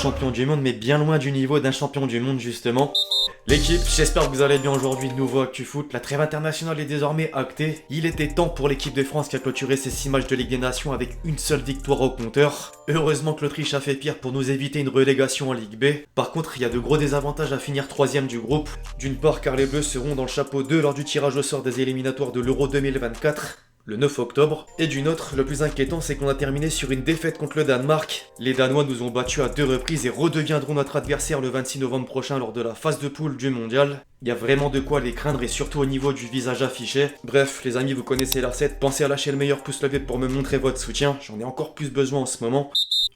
champion du monde, mais bien loin du niveau d'un champion du monde justement. L'équipe, j'espère que vous allez bien aujourd'hui. Nouveau ActuFoot, la trêve internationale est désormais actée. Il était temps pour l'équipe de France qui a clôturé ses 6 matchs de Ligue des Nations avec une seule victoire au compteur. Heureusement que l'Autriche a fait pire pour nous éviter une relégation en Ligue B. Par contre, il y a de gros désavantages à finir 3ème du groupe. D'une part car les Bleus seront dans le chapeau 2 lors du tirage au sort des éliminatoires de l'Euro 2024. Le 9 octobre. Et d'une autre, le plus inquiétant, c'est qu'on a terminé sur une défaite contre le Danemark. Les Danois nous ont battus à 2 reprises et redeviendront notre adversaire le 26 novembre prochain lors de la phase de poule du mondial. Il y a vraiment de quoi les craindre et surtout au niveau du visage affiché. Bref, les amis, vous connaissez la recette. Pensez à lâcher le meilleur pouce levé pour me montrer votre soutien. J'en ai encore plus besoin en ce moment.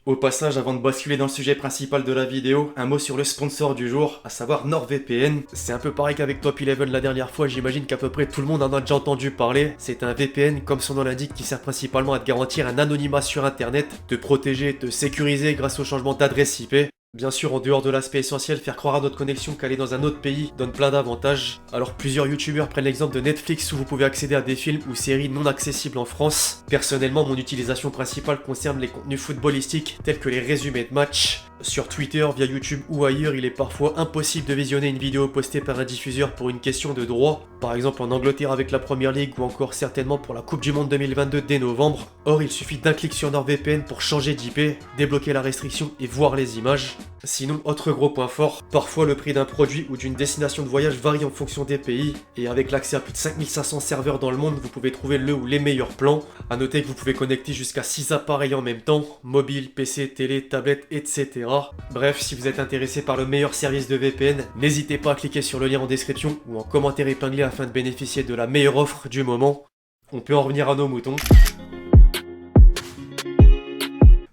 Au passage, avant de basculer dans le sujet principal de la vidéo, un mot sur le sponsor du jour, à savoir NordVPN. C'est un peu pareil qu'avec Top 11 la dernière fois, j'imagine qu'à peu près tout le monde en a déjà entendu parler. C'est un VPN, comme son nom l'indique, qui sert principalement à te garantir un anonymat sur internet, te protéger, te sécuriser grâce au changement d'adresse IP. Bien sûr, en dehors de l'aspect essentiel, faire croire à notre connexion qu'elle est dans un autre pays donne plein d'avantages. Alors plusieurs youtubeurs prennent l'exemple de Netflix où vous pouvez accéder à des films ou séries non accessibles en France. Personnellement, mon utilisation principale concerne les contenus footballistiques tels que les résumés de matchs. Sur Twitter, via YouTube ou ailleurs, il est parfois impossible de visionner une vidéo postée par un diffuseur pour une question de droit. Par exemple en Angleterre avec la Premier League ou encore certainement pour la Coupe du Monde 2022 dès novembre. Or, il suffit d'un clic sur NordVPN pour changer d'IP, débloquer la restriction et voir les images. Sinon, autre gros point fort, parfois le prix d'un produit ou d'une destination de voyage varie en fonction des pays, et avec l'accès à plus de 5500 serveurs dans le monde, vous pouvez trouver le ou les meilleurs plans. A noter que vous pouvez connecter jusqu'à 6 appareils en même temps, mobile, PC, télé, tablette, etc. Bref, si vous êtes intéressé par le meilleur service de VPN, n'hésitez pas à cliquer sur le lien en description ou en commentaire épinglé afin de bénéficier de la meilleure offre du moment. On peut en revenir à nos moutons.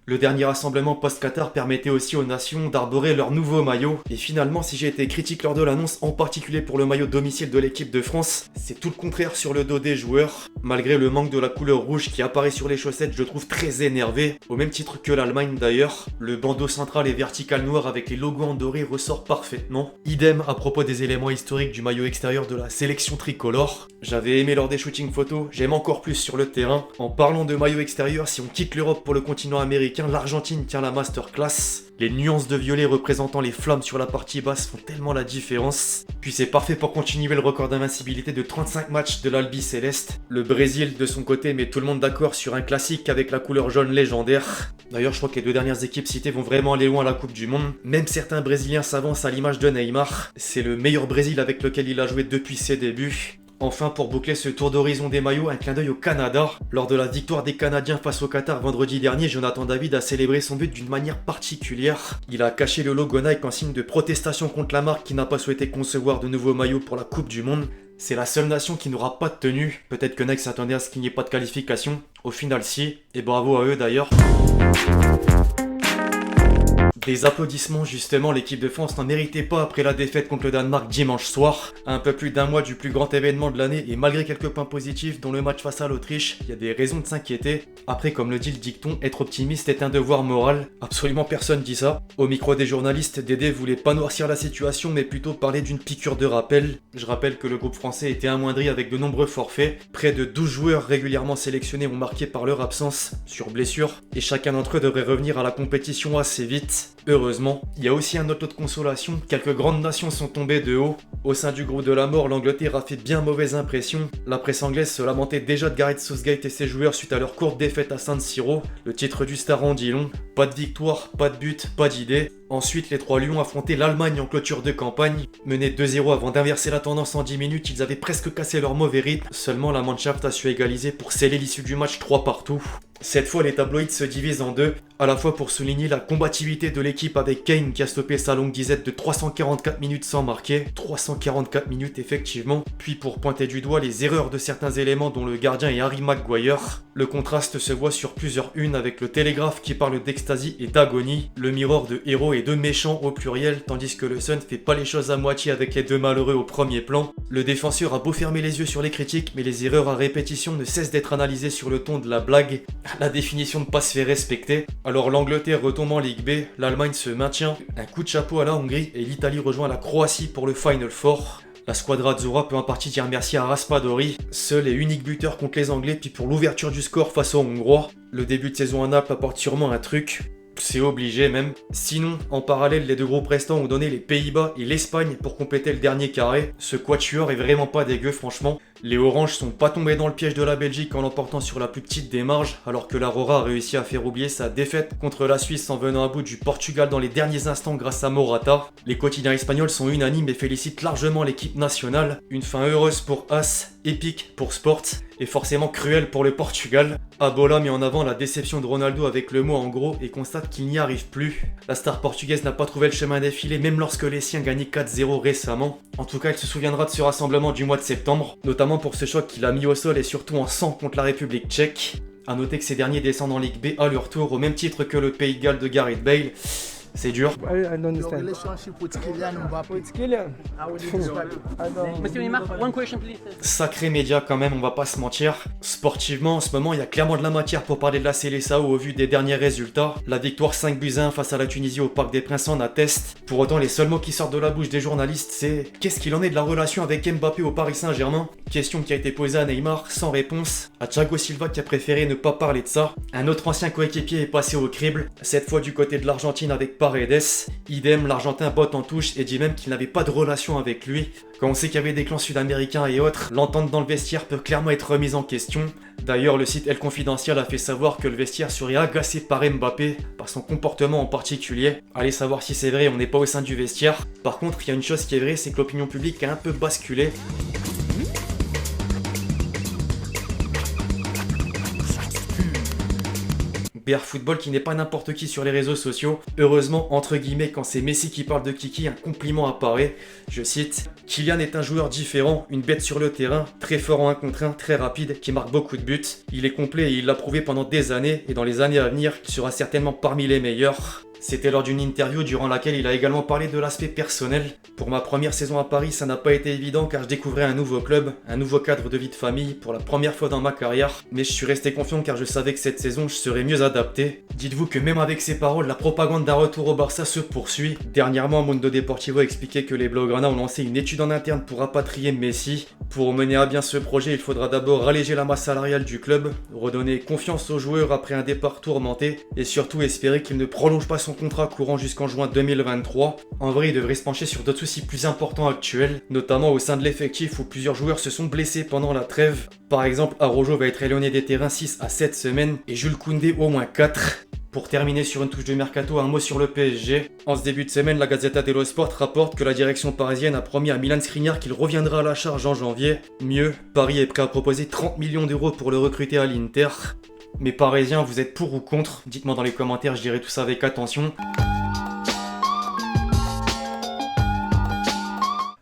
Le dernier rassemblement post-Qatar permettait aussi aux nations d'arborer leur nouveau maillot. Et finalement, si j'ai été critique lors de l'annonce, en particulier pour le maillot domicile de l'équipe de France, c'est tout le contraire sur le dos des joueurs. Malgré le manque de la couleur rouge qui apparaît sur les chaussettes, je le trouve très énervé. Au même titre que l'Allemagne d'ailleurs. Le bandeau central et vertical noir avec les logos en doré ressort parfaitement. Idem à propos des éléments historiques du maillot extérieur de la sélection tricolore. J'avais aimé lors des shootings photos, j'aime encore plus sur le terrain. En parlant de maillot extérieur, si on quitte l'Europe pour le continent américain, l'Argentine tient la masterclass. Les nuances de violet représentant les flammes sur la partie basse font tellement la différence. Puis c'est parfait pour continuer le record d'invincibilité de 35 matchs de l'Albi Céleste. Le Brésil de son côté met tout le monde d'accord sur un classique avec la couleur jaune légendaire. D'ailleurs je crois que les deux dernières équipes citées vont vraiment aller loin à la Coupe du Monde. Même certains Brésiliens s'avancent à l'image de Neymar. C'est le meilleur Brésil avec lequel il a joué depuis ses débuts. Enfin, pour boucler ce tour d'horizon des maillots, un clin d'œil au Canada. Lors de la victoire des Canadiens face au Qatar vendredi dernier, Jonathan David a célébré son but d'une manière particulière. Il a caché le logo Nike en signe de protestation contre la marque qui n'a pas souhaité concevoir de nouveaux maillots pour la Coupe du Monde. C'est la seule nation qui n'aura pas de tenue. Peut-être que Nike s'attendait à ce qu'il n'y ait pas de qualification. Au final si, et bravo à eux d'ailleurs. Des applaudissements justement, l'équipe de France n'en méritait pas après la défaite contre le Danemark dimanche soir. À un peu plus d'un mois du plus grand événement de l'année et malgré quelques points positifs dont le match face à l'Autriche, il y a des raisons de s'inquiéter. Après, comme le dit le dicton, être optimiste est un devoir moral. Absolument personne dit ça. Au micro des journalistes, Dédé voulait pas noircir la situation mais plutôt parler d'une piqûre de rappel. Je rappelle que le groupe français était amoindri avec de nombreux forfaits. Près de 12 joueurs régulièrement sélectionnés ont marqué par leur absence, sur blessure, et chacun d'entre eux devrait revenir à la compétition assez vite. Heureusement, il y a aussi un autre lot de consolation, quelques grandes nations sont tombées de haut. Au sein du groupe de la mort, l'Angleterre a fait bien mauvaise impression. La presse anglaise se lamentait déjà de Gareth Southgate et ses joueurs suite à leur courte défaite à San Siro. Le titre du Star en dit long, pas de victoire, pas de but, pas d'idée. Ensuite, les trois Lions affrontaient l'Allemagne en clôture de campagne. Menés 2-0 avant d'inverser la tendance en 10 minutes, ils avaient presque cassé leur mauvais rythme. Seulement, la Mannschaft a su égaliser pour sceller l'issue du match 3 partout. Cette fois, les tabloïds se divisent en deux, à la fois pour souligner la combativité de l'équipe avec Kane qui a stoppé sa longue disette de 344 minutes sans marquer. 344 minutes effectivement. Puis pour pointer du doigt les erreurs de certains éléments dont le gardien est Harry Maguire. Le contraste se voit sur plusieurs unes avec le Télégraphe qui parle d'extasie et d'agonie, le Mirror de héros et de méchants au pluriel, tandis que le Sun fait pas les choses à moitié avec les deux malheureux au premier plan. Le défenseur a beau fermer les yeux sur les critiques, mais les erreurs à répétition ne cessent d'être analysées sur le ton de la blague. La définition de pas se fait respecter. Alors l'Angleterre retombe en Ligue B, l'Allemagne se maintient, un coup de chapeau à la Hongrie et l'Italie rejoint la Croatie pour le Final Four. La squadra Azzurra peut en partie dire merci à Raspadori, seul et unique buteur contre les Anglais, puis pour l'ouverture du score face aux Hongrois. Le début de saison à Naples apporte sûrement un truc. c'est obligé même. Sinon, en parallèle, les deux groupes restants ont donné les Pays-Bas et l'Espagne pour compléter le dernier carré. Ce quatuor est vraiment pas dégueu franchement. Les Oranges sont pas tombés dans le piège de la Belgique en l'emportant sur la plus petite des marges, alors que l'Aurora a réussi à faire oublier sa défaite contre la Suisse en venant à bout du Portugal dans les derniers instants grâce à Morata. Les quotidiens espagnols sont unanimes et félicitent largement l'équipe nationale. Une fin heureuse pour As, épique pour Sport et forcément cruelle pour le Portugal. Abola met en avant la déception de Ronaldo avec le mot en gros et constate qu'il n'y arrive plus. La star portugaise n'a pas trouvé le chemin défilé même lorsque les siens gagnaient 4-0 récemment. En tout cas, il se souviendra de ce rassemblement du mois de septembre, notamment pour ce choc qu'il a mis au sol et surtout en sang contre la République tchèque. A noter que ces derniers descendent en Ligue B à leur tour au même titre que le Pays de Galles de Gareth Bale. C'est dur. I don't Your understand. relationship with Kylian Mbappé. With Kylian? How would you describe it? I don't... Monsieur Neymar, one question please. Sacré média quand même, on va pas se mentir. Sportivement, en ce moment, il y a clairement de la matière pour parler de la Seleção au vu des derniers résultats. La victoire 5-1 face à la Tunisie au Parc des Princes en atteste. Pour autant, les seuls mots qui sortent de la bouche des journalistes, c'est « Qu'est-ce qu'il en est de la relation avec Mbappé au Paris Saint-Germain ?» Question qui a été posée à Neymar, sans réponse. À Thiago Silva qui a préféré ne pas parler de ça. Un autre ancien coéquipier est passé au crible, cette fois du côté de l'Argentine avec Paredes. Idem, l'Argentin botte en touche et dit même qu'il n'avait pas de relation avec lui. Quand on sait qu'il y avait des clans sud-américains et autres, l'entente dans le vestiaire peut clairement être remise en question. D'ailleurs, le site El Confidencial a fait savoir que le vestiaire serait agacé par Mbappé, par son comportement en particulier. Allez savoir si c'est vrai, on n'est pas au sein du vestiaire. Par contre, il y a une chose qui est vraie, c'est que l'opinion publique a un peu basculé. BR Football qui n'est pas n'importe qui sur les réseaux sociaux. Heureusement, entre guillemets, quand c'est Messi qui parle de Kiki, un compliment apparaît. Je cite « Kylian est un joueur différent, une bête sur le terrain, très fort en 1 contre 1, très rapide, qui marque beaucoup de buts. Il est complet et il l'a prouvé pendant des années, et dans les années à venir, il sera certainement parmi les meilleurs. » C'était lors d'une interview durant laquelle il a également parlé de l'aspect personnel. Pour ma première saison à Paris, ça n'a pas été évident car je découvrais un nouveau club, un nouveau cadre de vie de famille pour la première fois dans ma carrière. Mais je suis resté confiant car je savais que cette saison je serais mieux adapté. Dites-vous que même avec ces paroles, la propagande d'un retour au Barça se poursuit. Dernièrement, Mundo Deportivo a expliqué que les Blaugrana ont lancé une étude en interne pour rapatrier Messi. Pour mener à bien ce projet, il faudra d'abord alléger la masse salariale du club, redonner confiance aux joueurs après un départ tourmenté et surtout espérer qu'il ne prolonge pas son contrat courant jusqu'en juin 2023. En vrai, il devrait se pencher sur d'autres soucis plus importants actuels, notamment au sein de l'effectif où plusieurs joueurs se sont blessés pendant la trêve. Par exemple, Araujo va être éloigné des terrains 6 à 7 semaines et Jules Koundé au moins 4. Pour terminer sur une touche de mercato, un mot sur le PSG. En ce début de semaine, la Gazzetta dello Sport rapporte que la direction parisienne a promis à Milan Skriniar qu'il reviendra à la charge en janvier. Mieux, Paris est prêt à proposer 30 millions d'euros pour le recruter à l'Inter. Mes Parisiens, vous êtes pour ou contre? Dites-moi dans les commentaires, je dirai tout ça avec attention.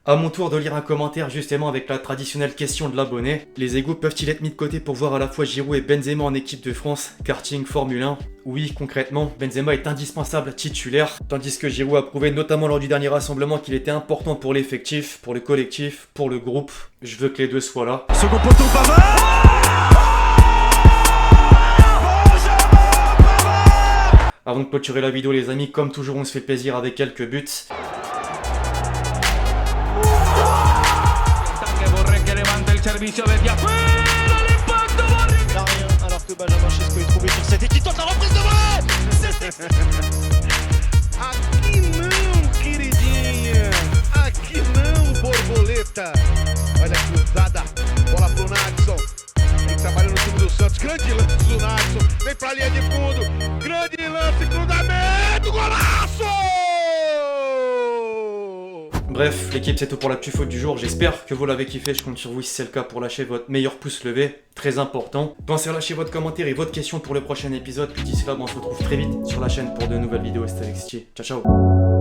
A mon tour de lire un commentaire justement avec la traditionnelle question de l'abonné. Les égos peuvent-ils être mis de côté pour voir à la fois Giroud et Benzema en équipe de France, karting, Formule 1? Oui, concrètement, Benzema est indispensable titulaire, tandis que Giroud a prouvé notamment lors du dernier rassemblement qu'il était important pour l'effectif, pour le collectif, pour le groupe. Je veux que les deux soient là. Second poteau, Pavard! Avant de clôturer la vidéo les amis, comme toujours on se fait plaisir avec quelques buts. Alors que Benjamin Chesco est trouvé sur cette équipe, tente la reprise de vrai! Aqui não, queridinha. Aqui não, borboleta. Olha a cruzada. Bola pro Nadson. Vem trabalhando no time do Santos. Grande lance do Nadson. Vem pra linha de fundo. Grande lance, cruzamento. Golaço! Bref, l'équipe c'est tout pour la plus faute du jour, j'espère que vous l'avez kiffé, je compte sur vous si c'est le cas pour lâcher votre meilleur pouce levé, très important. Pensez à lâcher votre commentaire et votre question pour le prochain épisode, puis d'ici là on se retrouve très vite sur la chaîne pour de nouvelles vidéos, c'était Alexis, ciao ciao.